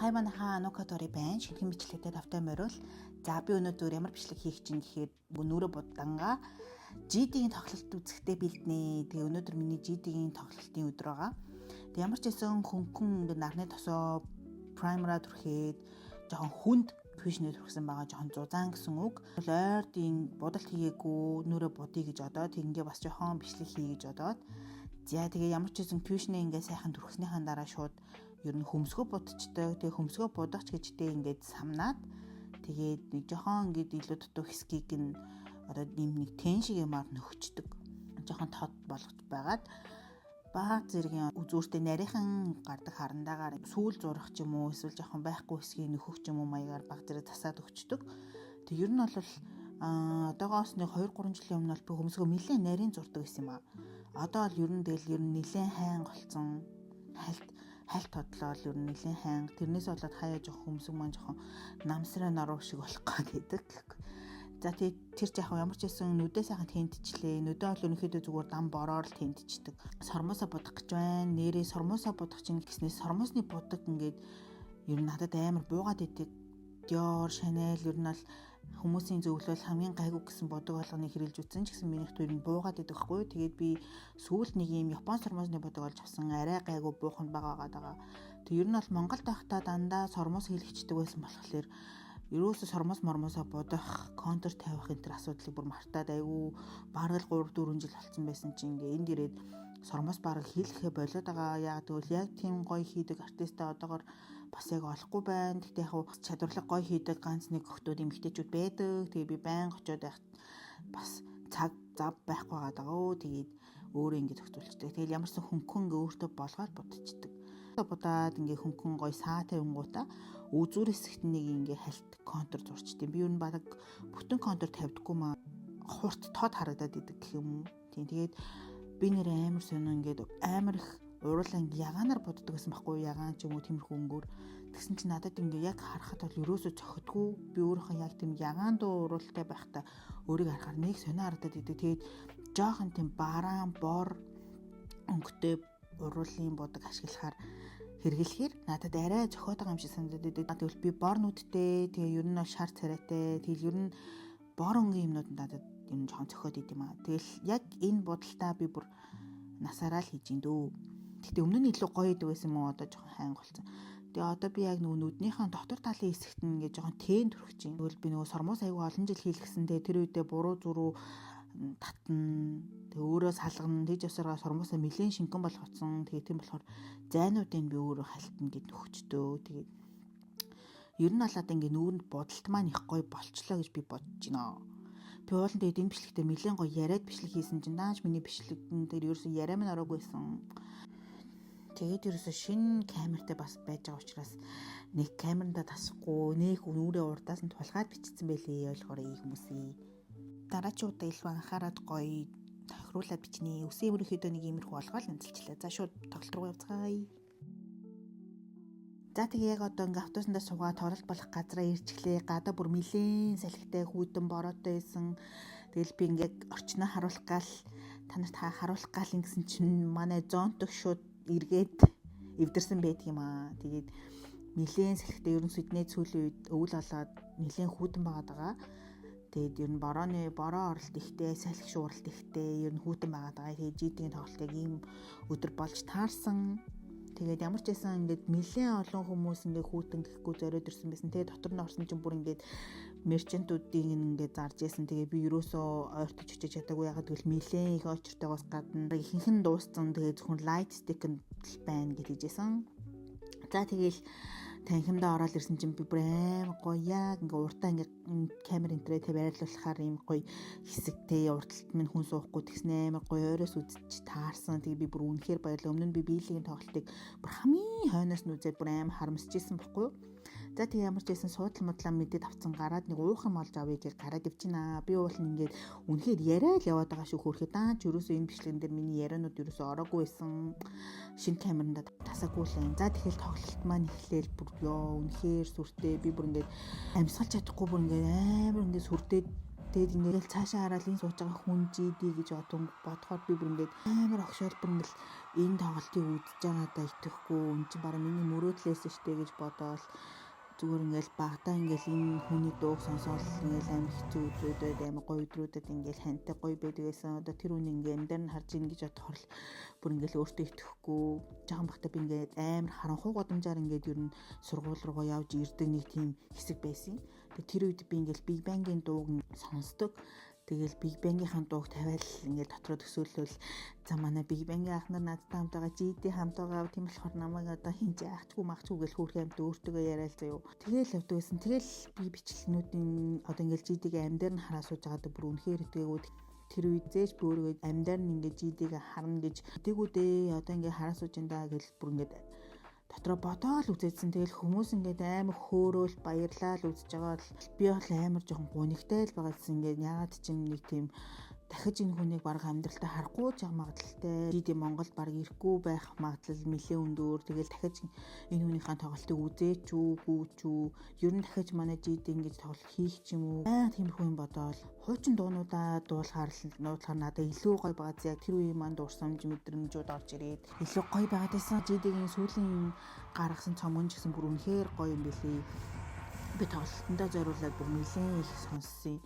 Хай манайхаа Анукатори байна. Шинэхэн бичлэгтэй тавтай морил. За би өнөөдөр ямар бичлэг хийх чинь гэхээр нүрэ будангаа GD-ийн тоглолт үзэхдээ бэлднэ. Тэгээ өнөөдөр миний GD-ийн тоглолтын өдөр байгаа. Тэг ямар ч байсан хөнгөн ингэ нарны тосоо праймераа түрхээд жоохон хүнд фишнээ түрхсэн байгаа жоохон зузаан гэсэн үг. Ойрдын будалт хийгээгүй нүрэ будъя гэж одоод ингээ бас жоохон бичлэг хий гэж одоод. За тэгээ ямар ч байсан фишнээ ингээ сайхан түрхснийхаа дараа шууд ер нь хөмсгөө будчихдаг. Тэгээ хөмсгөө будагч гэжтэй ингээд самнаад тэгээд нэг жоохон ингээд илүү дутуу хэсгийг нь одоо нэг тэн шиг юмар нөхчдөг. Жоохон тод болгож байгаад баг зэргийн үзүүртэй нарийнхан гардаг харандаагаар сүүл зурах ч юм уу эсвэл жоохон байхгүй хэсгийг нөхөх ч юм уу маягаар баг зэрэг засаад өгчдөг. Тэг ер нь бол одоогоос нэг 2-3 жилийн өмнө би хөмсгөө нэлээд нарийн зурдаг гэсэн юм аа. Одоо л ер нь нэлээд хайн голцсон хальт тодлол ер нь нэлээд хайн. Тэрнээс болоод хаяа жоох хөмсг маань жоохон намсраа норов шиг болох гэдэг. За тэр яг ямар ч байсан нүдээ сайхан тэнтжлээ. Нүдээ бол ерөнхийдөө зүгээр дам бороор л тэнтждэг. Сормоосоо будах гэж байна. Нэрээ сормоосоо будах чинь гэснээр сормоосны будаг ингээд ер нь надад амар буугаад идэг. Dior, Chanel ер нь бол хүмүүсийн зөвлөл хамгийн гайгүй гэсэн бодог болгоныг хэрэгжилж үтсэн ч гэсэн минийх төр нь буугаад идэх байхгүй. Тэгээд би сүүлд нэг юм Япон сормоосны бодог олж авсан. Арай гайгүй бууханд байгаа. Тэг ер нь бол Монголд байхдаа дандаа сормоос хийлгчдэг байсан болохоор ерөөсө сормоос мормоосоо будах, контур тавих энэ төр асуудлыг бүр мартаад айгүй бараг 3-4 жил болсон байсан чинь ингээ энд ирээд сормоос бараг хийлгэхэ болоод байгаа. Яг тэгвэл яг тийм гоё хийдэг артистаа одоогор бас яг олохгүй байна. Тэгтээ яг чадварлаг гоё хийдэг ганц нэг охтууд эмэгтэйчүүд байдаг. Тэгээ би байнга очиод байхад бас цаг зав байхгүй байгаа. Тэгээд өөрөө ингэ зохицуулчихдаг. Тэгэл ямарсан хөнгөн өөртөө болгоод будчихдаг. Будаад ингээ хөнгөн гоё саа тавингуудаа үзүүр хэсэгт нэг ингээ хальт контур зурчдээ. Би юу н бараг бүтэн контур тавьдаггүй маа. Хурд тод харагдаад идэг гэх юм. Тийм тэгээд би нэр амар сонио ингээд амар их уруулан ягаанаар буддаг гэсэн байхгүй ягаан ч юм уу тиймэрхүү өнгөөр. Тэгсэн чинь надад ингээ яг харахад бол ерөөсөө цохидгүй. Би өөрийнхөө яг тийм ягаан дуу уруултай байхдаа өөрийг харахаар нэг сонио харагдаад идэг. Тэгээд жоохон тийм бараан бор өнгөтэй уруулын будаг ашиглахаар хэрэглэхээр надад арай зохиод байгаа юм шиг санагдаад идэв. Тэгвэл би бор нүдтэй, тэгээ ер нь шар царайтай, тэгэл ер нь бор өнгийн юмнууд надад ер нь жоохон зохиод идэв юм аа. Тэгэл яг энэ будалтаа би бүр насаараа л хийж ин дөө. Гэтэ өмнө нь илүү гоё идэв байсан юм уу? Одоо жоохон хайн голцсон. Тэгээ одоо би яг нүднийхэн дотор талын хэсэгт нь ингээ жоохон тэн төрөх чинь. Тэгвэл би сормоос аягүй олон жил хийлгэсэн. Тэгээ тэр үедээ буруу зуруу татна. Тэгээ өөрөө салгана. Тэж ясараа сормоосоо нэлээд шингэн болгоцсон. Тэгээ тийм болохоор зайнуудыг би өөрөө халтна гэд нөхчдөө. Тэгээд ер нь болоод ингээ нүүрэнд будалт маань их гоё болчлоо гэж би бодож байна. Би уулын тэгээд энэ бичлэгтээ нэлээд гоё яриад бичлэг хийсэн чинь дааж миний бичлэгэн дээр ерөөсөн яриа минь ороогүйсэн. Тэгээд ерөөсө шинэ камертай бас байж байгаа учраас нэг камеранда тасахгүй нэг нүрээ урдаас нь тулгаад бичсэн байлээ ойлгохоор iyi хүмүүсээ. Дараачуудаа илүү анхаарад гоё тохируулаад бичнэ. Үсээ ерөнхийдөө нэг иймэрхүү болгоод нэмэлтчлээ. За шууд тоглолт руу явцгаая. За тэгээ яг одоо ингээ автобусандаа суугаад тоглолт болох газараа ирчихлээ. Гадаа бүр нэлээд салхитай хүйтэн бороотой байсан. Тэгэл би ингээ орчноо харуулах гал танарт харуулах гал ингэсэн чинь манай зонтог шууд эргээд эвдэрсэн байдаг юм аа. Тэгээд нэлээд салхитай ерөн Сидней сүүлийн үед өвөл болоод нэлээд хүйтэн байгаа. Тэгээд ер нь бороо оролт ихтэй, салхи шууралт ихтэй, ер нь хүйтэн байгаа. Тэгээд GD-ийн тоглолтыг ийм өдөр болж таарсан. Тэгээд ямар ч байсан ингээд нэлээд олон хүмүүс ингээд хүйтэн гэхгүй зориод ирсэн байсан. Тэгээд дотор нь орсон чинь бүр ингээд мерчентуудыг ингээд зарж исэн. Тэгээд би ерөөсөө ойртож очиж чадаагүй. Ягаад гэвэл нэлээд их очиртойгоос гадна ихэнх нь дууссан. Тэгээд зөвхөн light stick нь байна гэж хэлжсэн. За тэгээл танхимдаа ороод ирсэн чинь би бүр амар гоё яг ингээ уртаа ингээ камер интернетээ байрлуулахаар юм гоё хэсэгтэй урталт минь хүн суухгүй тэгснэ амар гоё ойроос үзэж таарсан. Тэгээ би бүр үнэхээр баярлаа. Өмнө нь би биелийн тоглолтыг бүр хамгийн хойноос нь үзээд бүр амар харамсаж исэн байхгүй юу? За тэгээ ямар ч байсан суудлын модлаа мэдээд авцсан гараад нэг уух юм олж авъя гэж гараад ивчнаа. Би уул нь ингээд үнэхээр яриад л яваад байгаа шүү хөөрхөд даа ч ерөөсөө энэ бичлэгэн дээр миний ярианууд ерөөсөө ороогүй байсан. Шинэ камеранда тасаагүй л. За тэгэхээр тоглолт маань эхлээл бүр үнэхээр сүртэй. Би бүр ингээд амьсгалж чадахгүй бүр ингээд амар ингээд сүрдээд Тэгээд ингээл цаашаа хараад энэ сууж байгаа хүн GD гэж бодохоор би бүр ингээд амар огшоол бүр ингээд энэ тоглолтыг үзэж байгаадаа итгэхгүй эн чинь бараг миний мөрөөдлөөс штэ гэж бодоол зүгээр ингээл багтаа ингээл энэ хүний дууг сонсоод ингээл амар хэцүү өдрүүдэд амар гоё өдрүүдэд ингээл хантай гоё байдаг гэсэн. Одоо тэр хүн ингээ амьдаар нь харж ийн гэж бодохоор л бүр ингээл өөртөө итгэхгүй жаахан багтаа би ингээд амар харанхуй годамжаар ингээд ер нь сургууль руугаа явж ирдэг нэг тийм хэсэг байсан. Тэр үед би ингээл Big Bang-ийн дууг сонсдог. Тэгэл Big Bang-ийн дууг тавиал ингээл дотроо төсөөлөл за манай Big Bang-ийн ах нар надтай хамт байгаа GD хамт байгаа тийм болохоор намайг одоо хинж яахчгүй махчгүй гэж хөөрхөн амт өөртөө яриад заяа. Тэгэл явдаг байсан. Тэгэл би бичлэгнүүдийн одоо ингээл GD-г амьдаар нь хараа сууж байгаадаа бүр үнэхээр итгээгүүд тэр үед зээж би өөрөө амьдаар нь ингээд GD-г харна гэж итгээгүүдээ одоо ингээд хараа сууж индаа гэж бүр ингээд дотроо бодоол үзээдсэн. Тэгэл хүмүүс ингээд амар хөөрөөл баярлал үзэж байгаа л би бол амар жоохон гунигтай л байгаадсэн. Ингээд яагаад ч юм нэг тийм дахиж энэ хүнийг баг амьдралтаа харахгүй ч магадaltaй. GD Монголд баг ирэхгүй байх магадлал нэлээд өндөр. Тэгэл дахиж энэ хүнийхээ тоглолтыг үзээч үү, гүүч үү. Ер нь дахиж манай GD ингэж тоглолт хийх ч юм уу. Тиймэрхүү юм бодоол. Хуучин дуунуудаа дуулахаар надад илүү гоё байгаа. Яг тэр үеийн манд уурсамж мэдрэмжүүд орж ирээд илүү гоё байгаад байсан. GD-гийн сүүлийн гаргасан цомгон ч гэсэн бүр үнэхээр гоё юм билий. Би тоглолтондоо зориулаад бүр нэлээд их сонссон.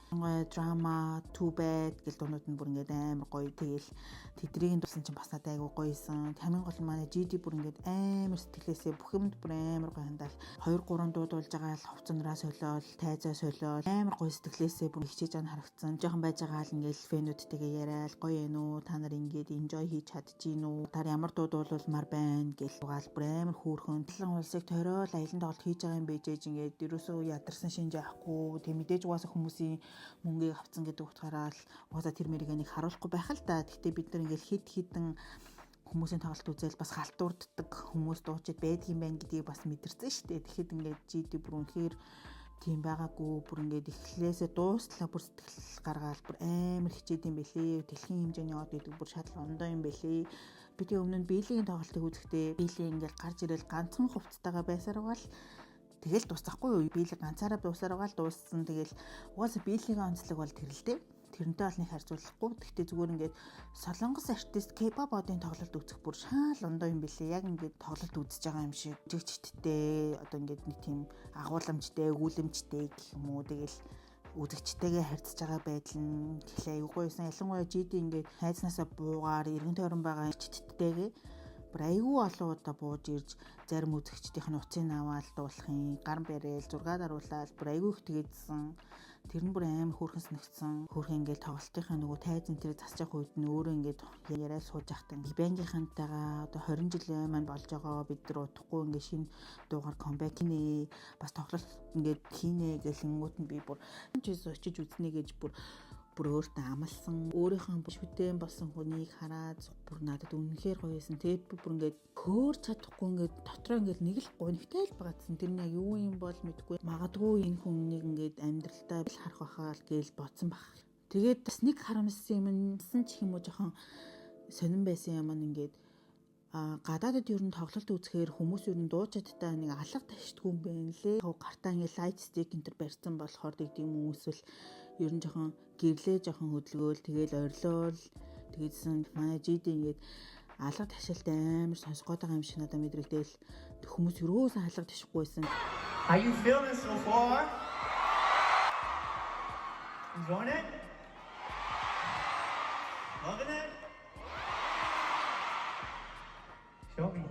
Драма, Too Bad гэл дуунууд нь бүр ингээд амар гоё. Тэгэл тэдрийг дурсан чинь бас надад айгүй гоёсэн. Хамгийн гол нь манай GD бүр ингээд амар сэтгэлээсээ бүх юмд бүр амар гоё хандаал 2-3 дуудуулж байгаа л хувцсанараа солиол, тайзаа солиол амар гоё сэтгэлээсээ бүр хичээж ан харагдсан. Жохон байж байгаа л ингээд фэнүүдтэйгээ яриад гоё ээ нүү та нар ингээд enjoy хийж чадчихээн үү? Та ямар дуудуулмаар байна гэл угаал бүр амар хөөрхөн. Талан улсыг тойрол аялан тоглолт хийж байгаа юм байж ингээд ерөөсөө ядарсан шинж яахгүй. Тэг мэдээж угаасаа хүмүүсийн мөнгийг авцсан гэдэг утгаараа л угаасаа тэр мэрийг нэг харуулахгүй байх л да. Гэхдээ бид нар ингээл хид хідэн хүмүүсийн тоглолт үзэл бас халтуурддаг хүмүүс дуучид байдгийн байна гэдгийг бас мэдэрсэн шүү дээ. Тэгэхэд ингээд GD бүр үнэхээр тийм байгаагүй. Бүр ингээд эхлээсээ дуустлаа бүр сэтгэл гаргаал бүр амар хичээд юм бэлээ. Дэлхийн хэмжээний од гэдэг бүр шатлал ондоо юм бэлээ. Би тэг өмнө нь биелийн тоглолтыг үзэхдээ биелийн ингээд гарч ирэл ганцхан хувцастайгаа байсаар байгаа л тэгэл дуусахгүй юу? Биелэг ганцаараа дуусаар байгаа л дууссан. Тэгэл угаасаа биелэгийн онцлог бол тэр л дээ. Тэрнтэй бол нэг харьцуулахгүй. Гэхдээ зүгээр ингээд солонгос артист K-pop-ын тоглолт үзэх бүр шаал ондоо юм бэлээ. Яг ингээд тоглолт үзэж байгаа юм шиг жигчттэй одоо ингээд нэг тийм агуулмжтай, өгүүлэмжтэй гэх юм уу. Тэгэл үзэгчтэйгээ харьцаж байгаа байдал нь тэгэхээр айгүйсэн. Ялангуяа GD ингээд хайцнаасаа буугаар эргэн тойрон байгаа чттэйгээ бүр айгүй олон удаа бууж ирж зарим үзэгчдийн утсыг аваад дуулахын гар барайл зураг даруулаад бүр айгүй их тэгээдсэн. Тэр нь бүр амар хөөрхөн санагдсан. Хөөрхөн ингээд тоглолтынхаа нөгөө тайзан тэр засчих үед нь өөрөө ингээд яриад сууж байхдаа Big Bang-ийнхантайгаа одоо 20 жил маань болж байгаа бид нар удахгүй ингээд шинэ дуугаар comeback хийнэ. Бас тоглолт ингээд хийнэ гэхлэнгүүт нь би бүр очиж үзнэ гэж бүр өөртөө амлсан. Өөрийнхөө бүшгүтэн болсон хүнийг хараад бүр надад үнэхээр гоё байсан. Тэгээд би бүр ингээд хөөр чадахгүй ингээд дотроо ингээд нэг л гонигтай л байгаадсан. Тэр нь юу юм бол мэдгүй. Магадгүй энэ хүнийг ингээд амьдралтаа л харах байхаа л гээл бодсон баг. Тэгээд бас нэг харамссан юмсан ч юм уу жоохон сонирн байсан юм ингээд гадаадд ер нь тоглолт үзэхээр хүмүүс ер нь дуучидтай нэг алга ташдгүй юм байна лээ. Гартаа ингээд лайт стик энтер барьсан болохоор гэдэг юм эсвэл ер нь жоохон гэрлээ жоохон хөдөлгөөл тэгэл орилол тэгээдсэн манай GD ингээд алга ташилтай амар сонсгоод байгаа юм шиг надад мэдрэгдээл хүмүүс юусаа алга ташихгүйсэн. How you feeling so far? Enjoying it? Loving it? Show me.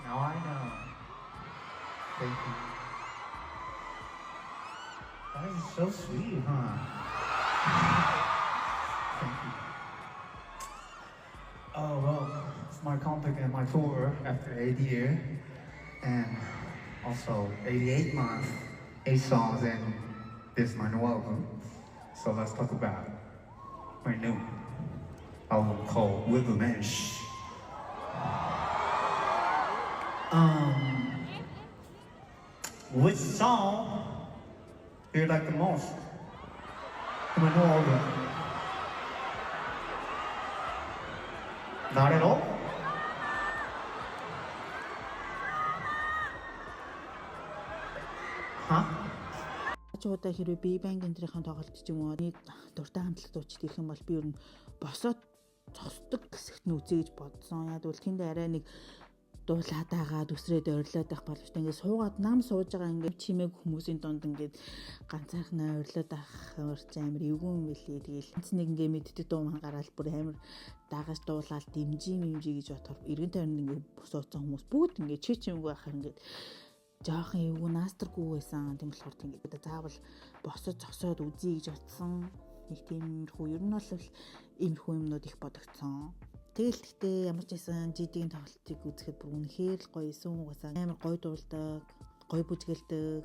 Now I know. Thank you. That is So sweet, huh? Thank you. Oh, well, it's my comeback and my tour after 8 years. And also 88 months, 8 songs, and this is my new album. So let's talk about my new album called Wiggle Mesh. Which song do you like the most? In my new album? Not at all? Huh? Чуудаа хэрвээ бие банк энтрийн тоглолт ч юм уу нэг дуртай хамтлаг дуучид ирэх юм бол би ер нь босоод цогцдог хэсэгт нь үзье гэж бодсон. Яг бол тэнд арай нэг дуулаад агаад өсрээд орилоод байх боловч ингээд суугаад нам сууж байгаа ингээд чимээг хүмүүсийн донд ингээд ганцаархнаа орилоод авах урьд амар эвгүй юм билий. Тэгээл ганц нэг ингээд мэддэг дуу гараад бүр амар дагаж дуулаад дэмжи гэж бодохоор эргэн тойронд ингээд босооцсон хүмүүс бүгд ингээд чимээг байхаар ингээд жоохон эвгүй наастргүй байсан. Тийм болохоор тэгээд заавал босоод зогсоод үзье гэж бодсон. Нэг тиймэрхүү ер нь бол иймэрхүү юмнууд их бодогдсон. Тэгэл гэхдээ ямар ч байсан GD-ийн тоглолтыг үзэхэд бүр үнэхээр л гоё эсүүн угаасаа амар гоё дуулдаг, гоё бүжгэлдэг.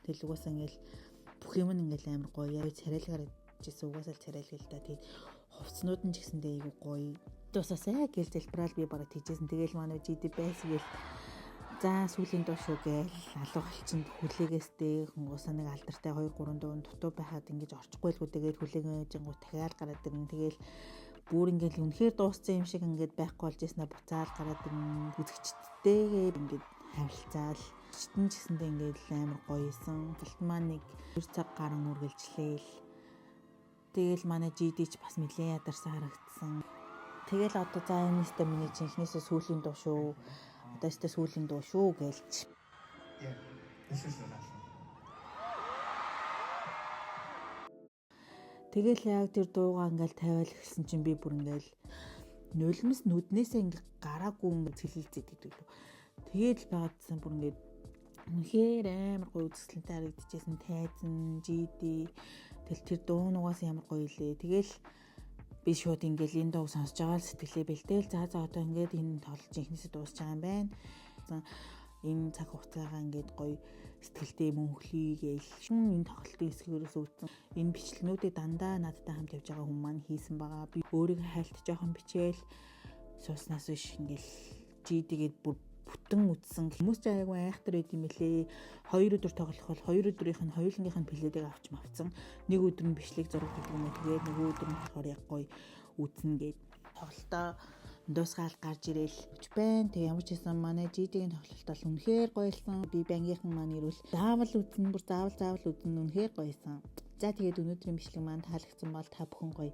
Тэгэл угаасаа ингээл бүх юм ингээл амар гоё яа царайлгаар ижсэн угаасаа л царайлгал л да. Тэгээд хувцснууд нь ч гэсэндээ айгүй гоё. Тусаасаа гэл залбираал би бараг тийжсэн. Тэгэл манай GD байсан гэл за сүүлийн дуу шүү гээл алуу халчинд хүлээгээстэй хунгуусаа нэг алдартай 2 3 дуу дутуу байхад ингэж орчихгүй л үдээгээд хүлээгэж дахиад гараад ирнэ. Тэгэл бүр ингээд үнэхээр дууссан юм шиг ингээд байхгүй болж яснаа буцаал гараад ирнэ. Үзэгчдтэйгээ ингээд харилцаал читэн ч гэсэндээ ингээд амар гоё исэн. Галт маань нэг 2 цаг гарan үргэлжлээл. Тэгэл манай GD ч бас нэлээд ядарсан харагдсан. Тэгэл одоо за энэ нэстэ миний жинхнээсээ сүүлийн дуу шүү. Одоо нэстэ сүүлийн дуу шүү гэлч. Yeah, this is the last one. Тэгэл яг тэр дуугаа ингээл тавиал эхэлсэн чинь би бүр ингээл нулимс нүднээсээ ингээ гараагүй ингээ цэлэлцээд идэв лөө. Тэгэл байгаадсан бүр ингээд үнэхээр амар гоё үзэсгэлэнтэй харагдчихсэн тайзан GD тэл тэр дуунуугаас ямар гоё илээ. Тэгэл би шууд ингээл энэ дууг сонсож байгаа л сэтгэлээ бэлдээл. За одоо ингээд энэ тоглож ихнээсээ дуусч байгаа юм байна. Энэ цаг хугацаагаа ингээд гоё сэтгэлтэй мөнхлий гээл шин энэ тоглолтын хэсгээрээс үүдсэн энэ бичлэгнүүдийг дандаа надтай хамт явж байгаа хүн маань хийсэн байгаа. Би өөрийгөө хайлт жоохон бичээл сууснаас биш ингээл GD-гээд бүр бүтэн үтсэн хүмүүс ч айгүй айхтар байд юм лээ. 2 өдөр тоглох бол 2 өдрийнх нь хоёулангийнх нь пледийг авч мавцсан. Нэг өдөр нь бичлэг зураг гэдэг юм уу. Тэгээд нэг өдөр нь болохоор яг гоё үтсэн гээд тоглолтоо дуусгаал гарч ирээл өч байна. Тэг ямар ч байсан манай GD-ийн тоглолт бол үнэхээр гоёлсон. Би бангийнхан маань ирвэл заавал үзнэ, бүр заавал үзнэ үнэхээр гоёсон. За тэгээд өнөөдрийн бичлэг маань таалагдсан бол та бүхэн гоё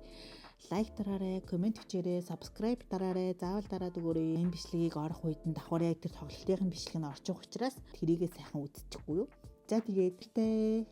лайк дараарай, комент бичээрэй, subscribe дараарай. Заавал дараад өгөөрэй. Энэ бичлэгийг орох үед нь давхар яг тэр тоглолтын бичлэг нь орчих учраас тэрийгээ сайхан үзчихгүй юу. За тэгээд тэ